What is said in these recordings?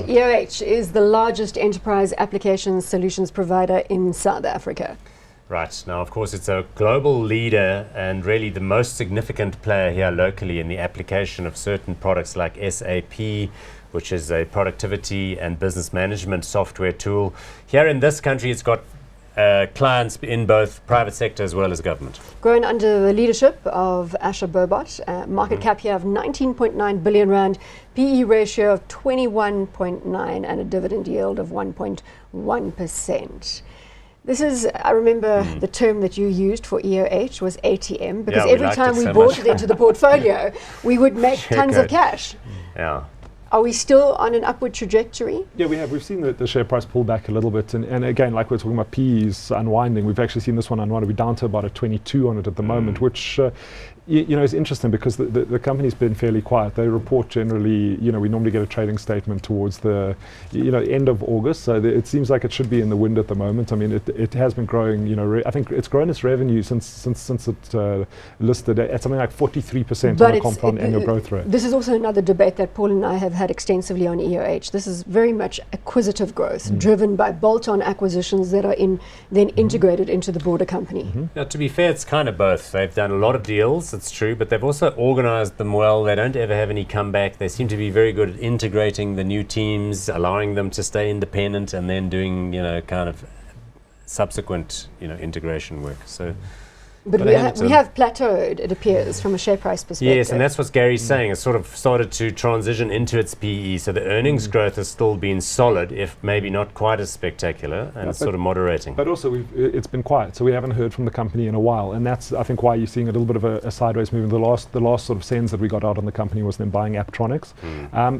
EOH is the largest enterprise application solutions provider in South Africa. Right. Now, of course, it's a global leader and really the most significant player here locally in the application of certain products like SAP, which is a productivity and business management software tool. Here in this country, it's got clients in both private sector as well as government. Grown under the leadership of Asher Bhobot, market cap here of 19.9 billion rand, PE ratio of 21.9 and a dividend yield of 1.1%. This is, I remember the term that you used for EOH was ATM, because every time we brought it into the portfolio, we would make tons of cash. Yeah. Are we still on an upward trajectory? Yeah, we have. We've seen the share price pull back a little bit. And again, like we're talking about PEs unwinding, we've actually seen this one unwind. We're down to about a 22 on it at the moment, which you know, is interesting because the company's been fairly quiet. They report generally, you know, we normally get a trading statement towards the, you know, end of August. So it seems like it should be in the wind at the moment. I mean, it has been growing, you know, I think it's grown its revenue since it listed at something like 43% on a compound annual growth rate. This is also another debate that Paul and I have had extensively on EOH. This is very much acquisitive growth, driven by bolt-on acquisitions that are then integrated into the broader company. Now, to be fair, it's kind of both. They've done a lot of deals, it's true, but they've also organized them well. They don't ever have any comeback. They seem to be very good at integrating the new teams, allowing them to stay independent, and then doing, you know, kind of subsequent, you know, integration work. So. But we have plateaued, it appears, from a share price perspective. Yes, and that's what Gary's saying. It's sort of started to transition into its PE. So the earnings growth has still been solid, if maybe not quite as spectacular, and it's sort of moderating. But also, it's been quiet, so we haven't heard from the company in a while. And that's, I think, why you're seeing a little bit of a sideways movement. The last sort of sense that we got out on the company was them buying Aptronics.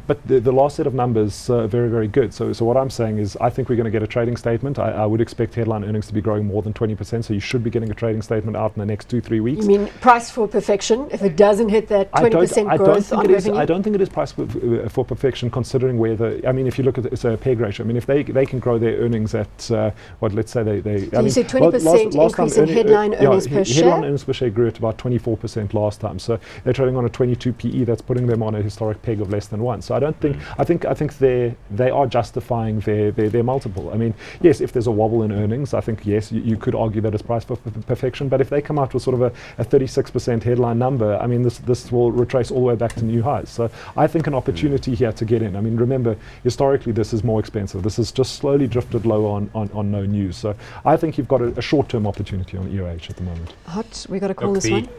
But the last set of numbers are very, very good. So what I'm saying is, I think we're going to get a trading statement. I would expect headline earnings to be growing more than 20%, so you should be getting a trading statement out in the next 2-3 weeks. You mean price for perfection? If it doesn't hit that 20% growth on revenue? I don't think it is price for perfection, considering where I mean, if you look at it's a PEG ratio. I mean, if they can grow their earnings at what, let's say they. So you said 20% increase in headline earnings per share. Headline earnings per share grew at about 24% last time. So they're trading on a 22 PE. That's putting them on a historic PEG of less than 1. So I don't think. I think they are justifying their multiple. I mean, yes, if there's a wobble in earnings, I think yes, you could argue that it's price for perfection. But if they come out with sort of a 36% headline number, I mean, this will retrace all the way back to new highs. So I think an opportunity here to get in. I mean, remember, historically, this is more expensive. This has just slowly drifted low on no news. So I think you've got a short-term opportunity on EOH at the moment. Hot, we got to call this one.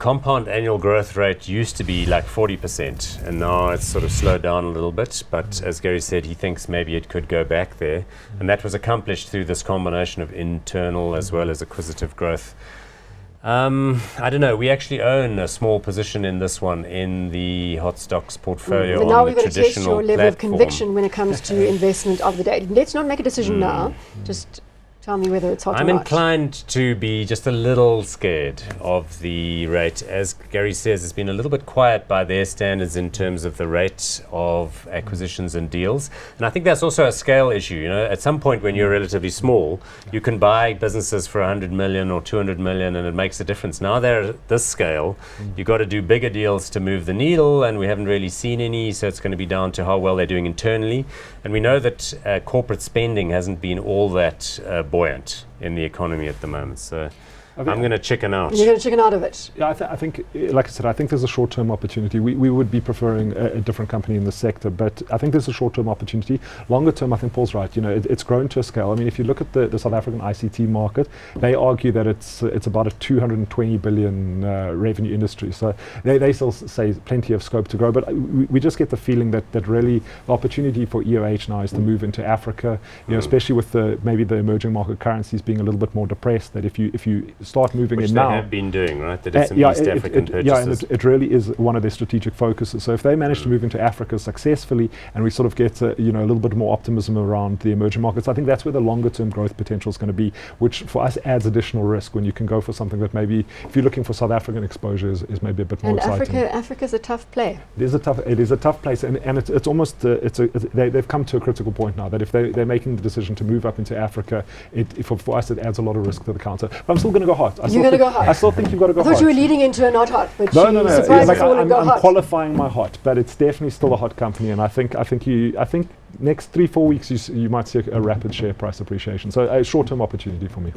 Compound annual growth rate used to be like 40%, and now it's sort of slowed down a little bit. But as Gary said, he thinks maybe it could go back there. And that was accomplished through this combination of internal as well as acquisitive growth. I don't know. We actually own a small position in this one in the hot stocks portfolio. But now we've got to test your level of conviction when it comes to investment of the day. Let's not make a decision now. Just tell me whether it's hot or not. I'm inclined to be just a little scared of the rate. As Gary says, it's been a little bit quiet by their standards in terms of the rate of acquisitions and deals. And I think that's also a scale issue. You know, at some point when you're relatively small, you can buy businesses for 100 million or 200 million and it makes a difference. Now they're at this scale, you've got to do bigger deals to move the needle, and we haven't really seen any, so it's going to be down to how well they're doing internally. And we know that corporate spending hasn't been all that buoyant in the economy at the moment, so I'm going to chicken out. You're going to chicken out of it? Yeah, I think, like I said, I think there's a short-term opportunity. We would be preferring a different company in the sector, but I think there's a short-term opportunity. Longer term, I think Paul's right. You know, it's grown to a scale. I mean, if you look at the South African ICT market, they argue that it's about a 220 billion revenue industry. So they still say plenty of scope to grow, but we just get the feeling that really the opportunity for EOH now is to move into Africa. You know, especially with maybe the emerging market currencies being a little bit more depressed. That if you start moving in now. Which they have been doing, right? They did some East African purchases. Yeah, and it really is one of their strategic focuses. So if they manage to move into Africa successfully, and we sort of get a little bit more optimism around the emerging markets, I think that's where the longer term growth potential is going to be, which for us adds additional risk when you can go for something that maybe, if you're looking for South African exposure, is maybe a bit more exciting. And Africa's a tough play. It is a tough place, and it's almost they've come to a critical point now that if they're making the decision to move up into Africa, for us it adds a lot of risk to the counter. But I'm still going to go go hot. You're going to go hot. I still think you've got to go I hot. thought you were leading into a not hot, but No. you surprised us all and go I'm hot. qualifying my hot, but it's definitely still a hot company, and I think next 3-4 weeks you might see a rapid share price appreciation. So a short-term opportunity for me.